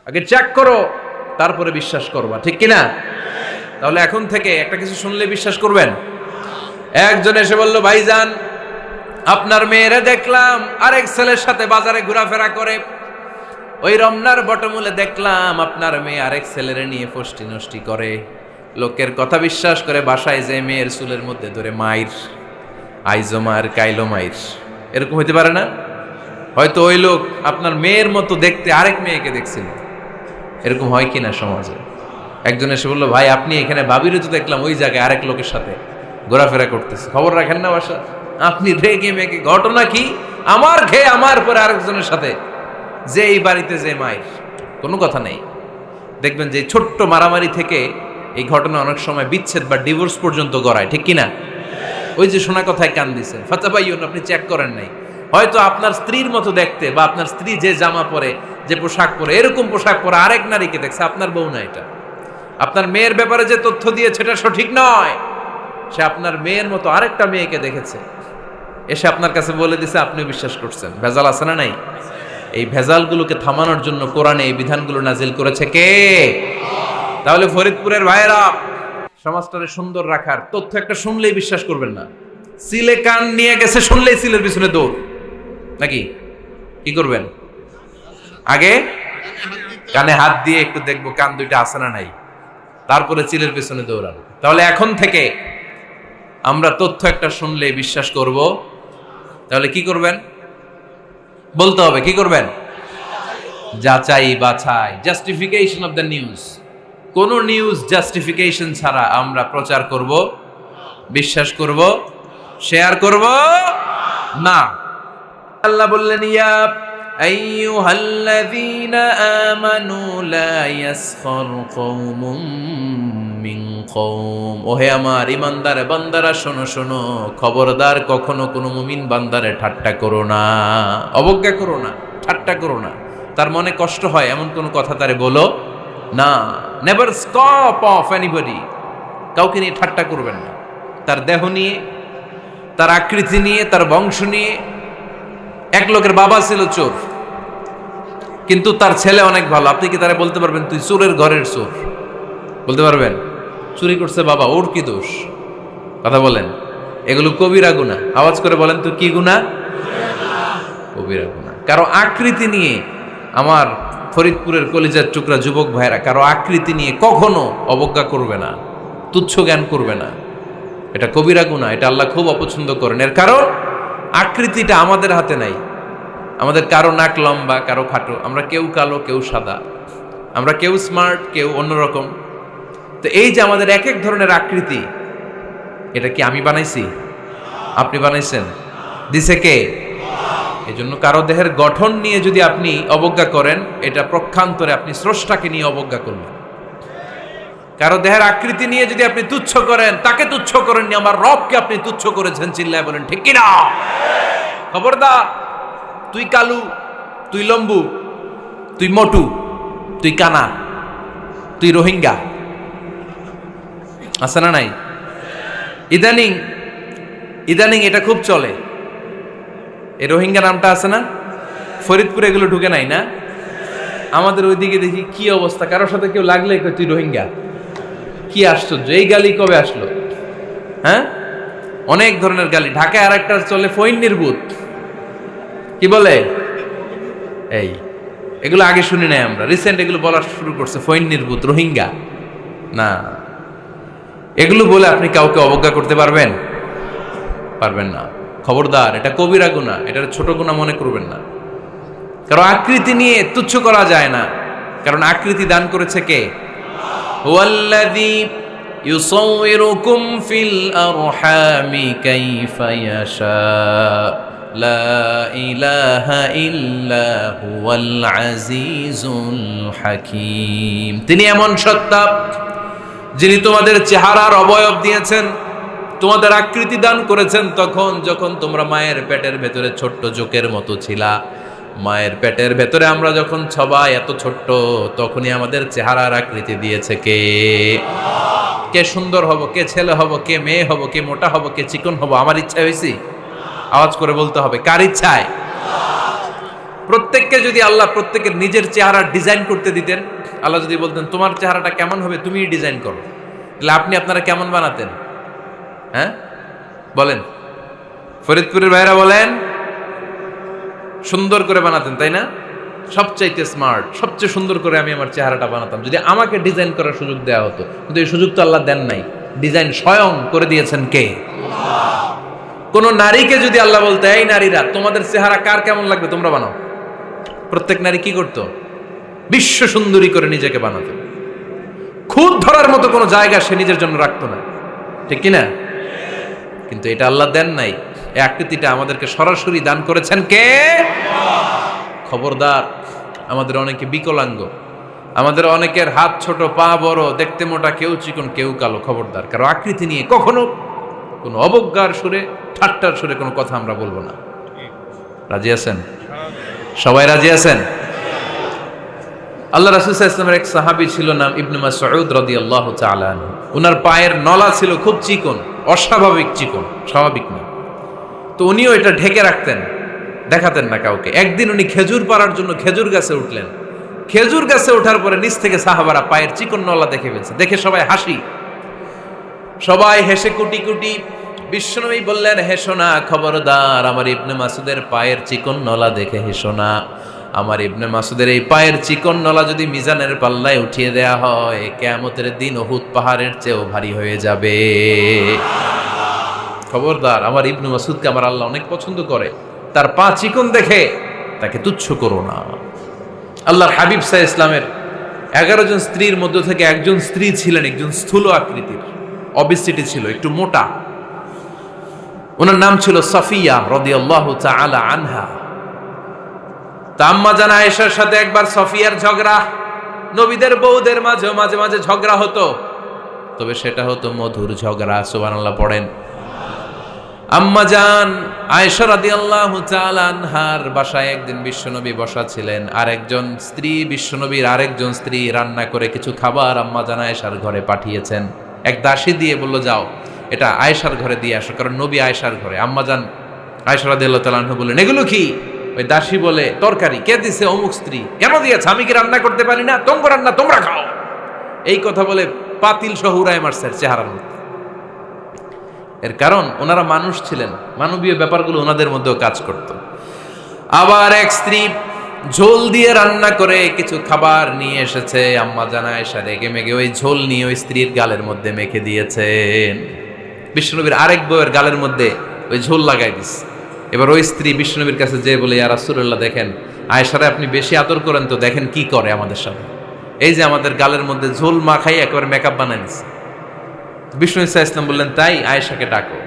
আগে চেক করো, তারপরে বিশ্বাস করবা, ঠিক কিনা? তাহলে এখন থেকে একটা কিছু শুনলে বিশ্বাস করবেন। একজন এসে বলল, ভাইজান আপনার মেয়েরে দেখলাম আরেক ছেলের সাথে বাজারে ঘোরাফেরা করে, ওই রমনার বটমূলে দেখলাম আপনার মেয়ে আরেক ছেলেরে নিয়ে ফষ্টি নষ্টি করে, লোকের কথা বিশ্বাস করে বাসায় যে মেয়ের চুলের মধ্যে ধরে মাইর, আইজো মার কাইলো মাইর। এরকম হইতে পারে না? হয়তো ওই লোক আপনার মেয়ের মতো দেখতে আরেক মেয়েকে দেখছিল। এরকম হয় কিনা সমাজে? একজন এসে বললো, ভাই আপনি এখানে ভাবিরে তো দেখলাম ওই জায়গায় আরেক লোকের সাথে ঘোরাফেরা করতেছে, খবর রাখেন না বাসা? আপনি রেগে মেগে, ঘটনা কি? আমার খেয়ে আমার পরে আরেকজনের সাথে, যে এই বাড়িতে যে মায়ের, কোনো কথা নেই। দেখবেন যে ছোট্ট মারামারি থেকে এই ঘটনা অনেক সময় বিচ্ছেদ বা ডিভোর্স পর্যন্ত গড়ায়, ঠিক কিনা? ওই যে শোনা কথায় কান দিচ্ছেন, ফাতাবাইয়ুন, আপনি চেক করেন নাই। হয়তো আপনার স্ত্রীর মতো দেখতে বা আপনার স্ত্রী যে জামা পরে, যে পোশাক পরে, এরকম পোশাক পরে আরেক নারীকে দেখছে, আপনার বউ না এটা। আপনার মেয়ের ব্যাপারে যে তথ্য দিয়েছে এটা সঠিক নয়, সে আপনার মেয়ের মতো আরেকটা মেয়েকে দেখেছে, এসে আপনার কাছে বলে দিছে, আপনি বিশ্বাস করছেন। ভেজাল আছে না নাই? এই ভেজালগুলোকে থামানোর জন্য কোরআনে এই বিধানগুলো নাজিল করেছে কে? তাহলে ফরিদপুরের ভাইয়েরা, সমাজটারে সুন্দর রাখার তথ্য একটা শুনলেই বিশ্বাস করবেন না। সিলে কান নিয়ে গেছে শুনলেই সিলের পিছনে দৌড়, নাকি? কি করবেন? আগে কানে হাত দিয়ে একটু দেখবো কান দুইটা আছে না নাই, তারপরে চিলের পিছনে দৌড়াবো। তাহলে এখন থেকে আমরা তথ্য একটা শুনলে বিশ্বাস করব। তাহলে কি করবেন? বলতে হবে কি করবেন? যাচাই বাছাই, জাস্টিফিকেশন অফ দ্য নিউজ। কোন নিউজ জাস্টিফিকেশন ছাড়া আমরা প্রচার করব, বিশ্বাস করব, শেয়ার করব না। আল্লাহ বললেন, ইয়া আইয়ুহাল্লাযীনা আমানু লা ইয়াসখার কওমুম মিন কওম। ওহে আমার ঈমানদার বান্দারা, শোনো শোনো, খবরদার কখনো কোনো মুমিন বান্দারে ঠাট্টা করো না, অবজ্ঞা করো না, ঠাট্টা করো না। তার মনে কষ্ট হয় এমন কোনো কথা তারে বলো না। Never scoff of anybody. কাউকে নিয়ে ঠাট্টা করবেন না, তার দেহ নিয়ে, তার আকৃতি নিয়ে, তার বংশ নিয়ে। এক লোকের বাবা ছিল চোর, কিন্তু তার ছেলে অনেক ভালো। আপনি কি তারা বলতে পারবেন তুই চোরের ঘরের চোর? বলতে পারবেন? চুরি করছে বাবা, ওর কি দোষ? কথা বলেন। এগুলো কবিরা গুনাহ। আওয়াজ করে বলেন তো, কি গুনাহ? কবিরা গুনাহ। কারো আকৃতি নিয়ে, আমার ফরিদপুরের কলিজার টুকরা যুবক ভাইরা, কারো আকৃতি নিয়ে কখনো অবজ্ঞা করবে না, তুচ্ছ জ্ঞান করবে না। এটা কবিরা গুনাহ, এটা আল্লাহ খুব অপছন্দ করেন। এর কারণ আকৃতিটা আমাদের হাতে নাই। আমাদের কারো নাক লম্বা, কারো খাটো, আমরা কেউ কালো, কেউ সাদা, আমরা কেউ স্মার্ট, কেউ অন্যরকম। তো এই যে আমাদের এক এক ধরনের আকৃতি, এটা কি আমি বানাইছি? আপনি বানাইছেন? দিছে কে? এই জন্য কারো দেহের গঠন নিয়ে যদি আপনি অবজ্ঞা করেন, এটা প্রক্ষান্তরে আপনি স্রষ্টাকে নিয়ে অবজ্ঞা করলেন। কারো দেহের আকৃতি নিয়ে যদি আপনি তুচ্ছ করেন, তাকে তুচ্ছ করেননি, আমার রবকে আপনি তুচ্ছ করেছেন। চিল্লায় বলেন ঠিক কিনা? খবরদার, তুই কালু, তুই লম্বু, তুই মোটু, তুই কানা, তুই রোহিঙ্গা, আছে না নাই? ইদানিং ইদানিং এটা খুব চলে। এই রোহিঙ্গা নামটা আছে না? ফরিদপুরে এগুলো ঢুকে নাই না? আমাদের ওইদিকে দেখি কি অবস্থা, কারোর সাথে কেউ লাগলে কই তুই রোহিঙ্গা। কি আশ্চর্য, এই গালি কবে আসলো? হ্যাঁ, অনেক ধরনের গালি। ঢাকায় আর একটা চলে ফইন্নির ভূত, কি বলে? এই এগুলো আগে শুনি নাই আমরা, রিসেন্ট এগুলো বলা শুরু করছে। ফইন্নির ভূত, রোহিঙ্গা না। এগুলো বলে আপনি কাউকে অবজ্ঞা করতে পারবেন? পারবেন না। খবরদার, এটা কবিরা গুনাহ, এটা ছোট গুনাহ মনে করবেন না। কারণ আকৃতি নিয়ে তুচ্ছ করা যায় না, কারণ আকৃতি দান করেছে কে? হুয়াল্লাযী ইউসাউইরুকুম ফিল আরহামি কাইফা ইয়াশা লা ইলাহা ইল্লা হুয়াল আজিজুল হাকীম। তিনি এমন সত্তা, যিনি তোমাদের চেহারার অবয়ব দিয়েছেন, তোমাদের আকৃতি দান করেছেন তখন যখন তোমরা মায়ের পেটের ভেতরে ছোট্ট জোকের মতো ছিলা। মায়ের পেটের ভেতরে আমরা যখন সবাই এত ছোট্ট, তখনই আমাদের চেহারার আকৃতি দিয়েছে কে? কে সুন্দর হব, কে ছেলে হব, কে মেয়ে হব, কে মোটা হব, কে চিকন হব আমার ইচ্ছা হয়েছি? আওয়াজ করে বলতে হবে, কার ইচ্ছায়? প্রত্যেককে যদি আল্লাহ প্রত্যেকের নিজের চেহারা ডিজাইন করতে দিতেন, আল্লাহ যদি বলতেন তোমার চেহারাটা কেমন হবে তুমিই ডিজাইন করো, তাহলে আপনি আপনারা কেমন বানাতেন? হ্যাঁ বলেন, ফরিদপুরের ভাইরা বলেন, সুন্দর করে বানাতেন তাই না? সবচাইতে স্মার্ট, সবচেয়ে সুন্দর করে আমি আমার চেহারাটা বানাতাম যদি আমাকে ডিজাইন করার সুযোগ দেওয়া হতো। কিন্তু এই সুযোগ তো আল্লাহ দেন নাই। ডিজাইন স্বয়ং করে দিয়েছেন কে? কোন নারীকে যদি আল্লাহ বলতে এই নারীরা তোমাদের চেহারা কার কেমন লাগবে তোমরা বানাও, প্রত্যেক নারী কি করতো? বিশ্ব সুন্দরী করে নিজেকে বানাতো। খুদ ধরার মতো কোনো জায়গা সে নিজের জন্য রাখতো না, ঠিক কিনা? কিন্তু এটা আল্লাহ দেন নাই। এই আকৃতিটা আমাদেরকে সরাসরি দান করেছেন কে? খবরদার, আমাদের অনেকে বিকলাঙ্গ, আমাদের অনেকের হাত ছোট, পা বড়, দেখতে মোটা, কেউ চিকন কেউ কালো। খবরদার, কারো আকৃতি নিয়ে কখনো কোনো অবজ্ঞার সুরে, ঠাট্টার সুরে কোনো কথা আমরা বলবো না। রাজি আছেন? সবাই রাজি আছেন? আল্লাহ রাসূল সাল্লাল্লাহু আলাইহি ওয়াসাল্লামের এক সাহাবী ছিল, নাম ইবনে মাসউদ রাদিয়াল্লাহু তাআলা আনহু। ওনার পায়ের নলা ছিল খুব চিকন, অস্বাভাবিক চিকন, স্বাভাবিক না। তো উনিও এটা ঢেকে রাখতেন, দেখাতেন না কাউকে। একদিন উনি খেজুর পাড়ার জন্য খেজুর গাছে উঠলেন। খেজুর গাছে ওঠার পরে নিচ থেকে সাহাবারা পায়ের চিকন নলা দেখে ফেলছে। দেখে সবাই হাসি, সবাই হেসে কুটি কুটি। বিশ্বনবী বললেন, হেসো না, খবরদার, আমার ইবনে মাসুদের পায়ের চিকন নলা দেখে হেসো না। আমার ইবনে মাসুদের এই পায়ের চিকন নলা যদি মিজানের পাল্লায় উঠিয়ে দেয়া হয়, কিয়ামতের দিন উহুদ পাহাড়ের চেয়েও ভারী হয়ে যাবে। খবরদার, আমার ইবনে মাসুদকে আমার আল্লাহ অনেক পছন্দ করে, তার পা চিকন দেখে তাকে তুচ্ছ করো না। আল্লাহর হাবিব সাল্লাল্লাহু আলাইহি ইসলামের 11 জন স্ত্রীর মধ্য থেকে একজন স্ত্রী ছিলেন একজন স্থূল আকৃতির, অবিসিটি ছিল, একটু মোটা। ওনার নাম ছিল সাফিয়া রাদিয়াল্লাহু তাআলা আনহা। আম্মা জান আয়েশার সাথে একবার সাফিয়ার ঝগড়া। নবীদের বউদের মাঝে মাঝে মাঝে ঝগড়া হতো, তবে সেটা হতো মধুর ঝগড়া। সুবহানাল্লাহ পড়েন। আম্মা জান আয়েশা রাদিয়াল্লাহু তাআলা আনহার বাসায় একদিন বিশ্বনবী বসা ছিলেন। আরেকজন স্ত্রী, বিশ্বনবীর আরেকজন স্ত্রী রান্না করে কিছু খাবার আম্মা জান আয়েশার ঘরে পাঠিয়েছেন। এক দাসী দিয়ে বলল, যাও এটা আয়েশার ঘরে দিয়ে আসো, কারণ নবী আয়েশার ঘরে। আম্মা জান আয়েশা রাদিয়াল্লাহু তাআলা আনহা বললেন, এগুলো কি? ওই দাসী বলে, তরকারি। কে দিছে? অমুক স্ত্রী। কেন দিয়েছে? আমি কি রান্না করতে পারি না? তোমরা রান্না তোমরা খাও। এই কথা বলে পাতিল সহ উড়ায় মারছে চেহারার মধ্যে। এর কারণ ওনারা মানুষ ছিলেন, মানবীয় ব্যাপারগুলো ওনাদের মধ্যেও কাজ করত। আবার এক স্ত্রী ঝোল দিয়ে রান্না করে কিছু খাবার নিয়ে এসেছে। আম্মা জান আয়েশা রেগে মেগে ওই ঝোল নিয়ে ওই স্ত্রীর গালের মধ্যে মেখে দিয়েছেন। বিশ্বনবীর আরেক বউয়ের গালের মধ্যে ওই ঝোল লাগাই দিস। এবার ওই স্ত্রী বিশ্বনবীর কাছে যেয়ে বলে, ইয়া রাসূলুল্লাহ, দেখেন আয়েশারে আপনি বেশি আদর করেন তো, দেখেন কি করে আমাদের সাথে। এই যে আমাদের গালের মধ্যে ঝোল মাখাই একেবারে মেকআপ বানাই দিচ্ছে। বিষ্ণু ইসা ইসলাম বললেন, তাই আয়েশাকে ডাকো।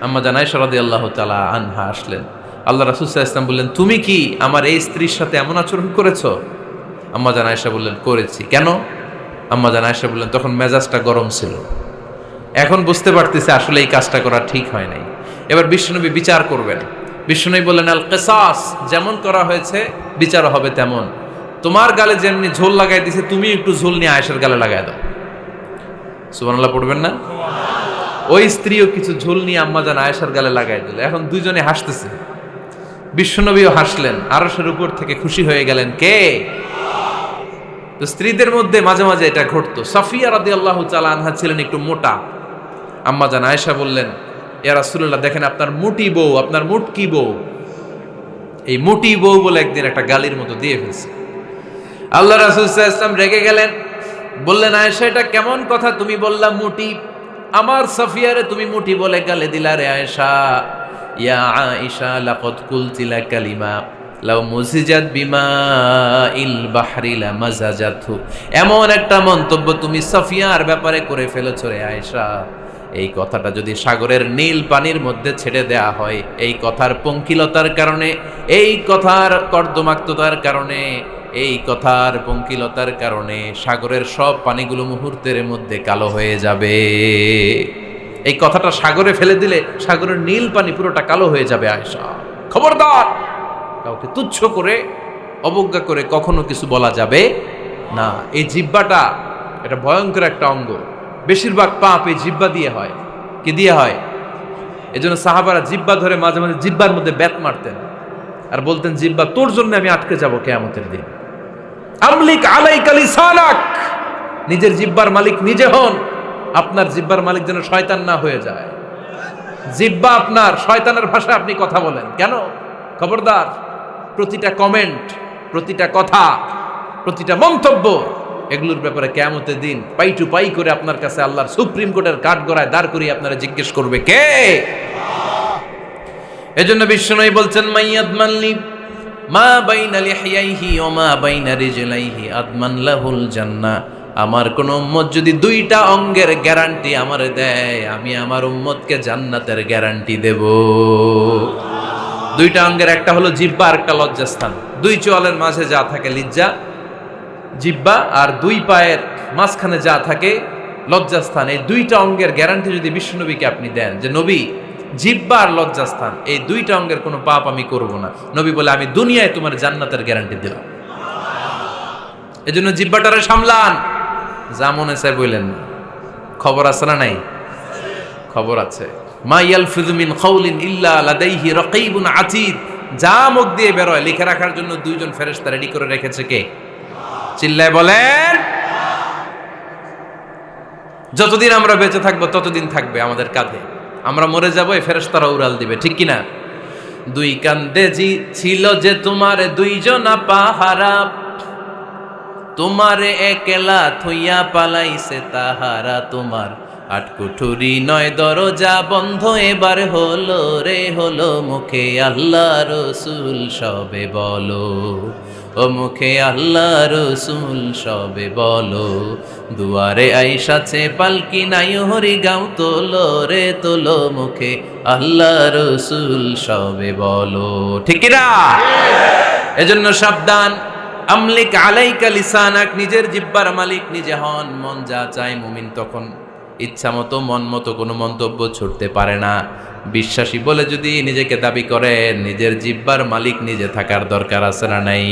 আম্মা জান আয়েশা রাদিয়াল্লাহু তাআলা আনহা আসলেন। আল্লাহ রাসূল সাল্লাল্লাহু আলাইহি ওয়াসাল্লাম বললেন, তুমি কি আমার এই স্ত্রীর সাথে এমন আচরণ করেছো? আম্মা জান আয়েশা বললেন, করেছি। কেন? আম্মা জান আয়েশা বললেন, তখন মেজাজটা গরম ছিল, এখন বুঝতে পারতেছে আসলে এই কাজটা করা ঠিক হয় নাই। এবার বিশ্বনবী বিচার করবেন। বিশ্বনবী বললেন, আল কিসাস, যেমন করা হয়েছে বিচার হবে তেমন। তোমার গালে যেমনি ঝোল লাগাই দিছে, তুমি একটু ঝোল নিয়ে আয়েশার গালে লাগাই দাও। সুবহানাল্লাহ পড়বেন না? ওই স্ত্রীও কিছু ঝোল নিয়ে আম্মা জান আয়েশার গালে লাগাই দিল। এখন দুইজনে হাসতেছে, বিশ্বনবীও হাসলেন, আরশের উপর থেকে খুশি হয়ে গেলেন কে? তো স্ত্রীদের মধ্যে মাঝে মাঝে এটা ঘটতো। সাফিয়া রাদিয়াল্লাহু তাআলা আনহা ছিলেন একটু মোটা। আম্মা জান আয়েশা বললেন, ইয়া রাসূলুল্লাহ, দেখেন আপনার মুটি বউ, আপনার মুটকি বউ, এই মুটি বউ বলে একদিন একটা গালির মতো দিয়ে ফেলছে। আল্লাহ রাসূল সাল্লাল্লাহু আলাইহি ওয়াসাল্লাম রেগে গেলেন, বললেন, আয়েশা এটা কেমন কথা? তুমি বললা মুটি, আমার সাফিয়ারে তুমি মুটি বলে গালে দিলা রে আয়েশা। ইয়া আয়েশা লাকাদ কুলতি লা কালিমা লাউ মুজিজাত বিমাইল বাহরি লামাজাজাতহু। এমন একটা মন্তব্য তুমি সাফিয়ার ব্যাপারে করে ফেলেছো রে আয়েশা, এই কথাটা যদি সাগরের নীল পানির মধ্যে ছেড়ে দেয়া হয়, এই কথার পঙ্কিলতার কারণে, এই কথার কর্দমাক্ততার কারণে, এই কথার পঙ্কিলতার কারণে সাগরের সব পানিগুলো মুহূর্তের মধ্যে কালো হয়ে যাবে। এই কথাটা সাগরে ফেলে দিলে সাগরের নীল পানি পুরোটা কালো হয়ে যাবে। আয়েশা, খবরদার, কাউকে তুচ্ছ করে অবজ্ঞা করে কখনো কিছু বলা যাবে না। এই জিহ্বাটা এটা ভয়ঙ্কর একটা অঙ্গ। বেশিরভাগ পাপ এই জিহ্বা দিয়ে হয়। কি দিয়ে হয়? এজন্য সাহাবারা জিহ্বা ধরে মাঝে মাঝে জিহ্বার মধ্যে ব্যাত মারতেন। আর বলতেন জিহ্বা তোর জন্য আমি আটকে যাব কিয়ামতের দিন। আমলিক আলাইকা লিসানাক, নিজের জিহ্বার মালিক নিজে হন। আপনার জিহ্বার মালিক যেন শয়তান না হয়ে যায়। জিহ্বা আপনার, শয়তানের ভাষায় আপনি কথা বলেন কেন? খবরদার, প্রতিটা কমেন্ট, প্রতিটা কথা, প্রতিটা মন্তব্য, এগুলোর ব্যাপারে কিয়ামতের দিন পাই টু পাই করে আপনার কাছে আল্লাহর সুপ্রিম কোর্টের কাঠগড়ায় দাঁড় করিয়ে আপনারা জিজ্ঞেস করবে কে? এজন্য বিশ্বনবী বলছেন মাইয়াদমানলি মা বাইনা লিহিয়াইহি ওয়া মা বাইনা রিজলাইহি আদমান লাহুল জান্নাহ। আমার কোন উম্মত যদি দুইটা অঙ্গের গ্যারান্টি আমারে দেয়, আমি আমার উম্মতকে জান্নাতের গ্যারান্টি দেব। দুইটা অঙ্গের, একটা হলো জিহ্বা আর একটা লজ্জাস্থান। দুই চোয়ালের মাঝে যা থাকে লিজ্জা জিহ্বা, আর দুই পায়ের মাঝখানে যা থাকে লজ্জাস্থান। এই দুইটা অঙ্গের গ্যারান্টি যদি বিশ্বনবীকে আপনি দেন যে নবী জিহ্বা আর লজ্জাস্থান এই দুইটা অঙ্গের কোনো পাপ আমি করব না, নবী বলে আমি দুনিয়ায় তোমার জান্নাতের গ্যারান্টি দিলাম। এজন্য জিহ্বাটারে সামলান, যা মনে চায় বললেন না। খবর আছে না নাই? খবর আছে। মা ইয়ালফিযু মিন কাউলিন ইল্লা লাদাইহি রাকীবুন আতীদ। যা মুখ দিয়ে বের হয় লিখে রাখার জন্য দুইজন ফেরেশতা রেডি করে রেখেছে কে? চিল্লায় বলেন। যতদিন আমরা বেঁচে থাকবো ততদিন থাকবে আমাদের কাঁধে। আমরা মরে যাবো, এই ফেরেশতারা উড়াল দিবে, ঠিক কিনা? দুই কান্দে জি ছিল যে তোমার দুইজনা পাহারা, তোমারে একলা থইয়া পালাইছে তাহারা। তোমার আটকুঠুরি নয় দরজা বন্ধ এবার হলো রে হলো। মুখে আল্লাহ রসুল সবে বলো, ও মুখে আল্লাহ রসুল সবে বলো। দুয়ারে আইসাছে পালকি নাই হরি গাও তোলো রে তোলো। মুখে আল্লাহ রসুল সবে বলো, ঠিক না? এজন্য সাবধান। আমলিক আলাইকা লিসানাক, নিজের জিহ্বার মালিক নিজে হন। মন যা চায় মুমিন তখন ইচ্ছা মতো মন মতো কোনো মন্তব্য ছুটতে পারে না। বিশ্বাসী বলে যদি নিজেকে দাবি করেন, নিজের জিহ্বার মালিক নিজে থাকার দরকার আছে না নাই?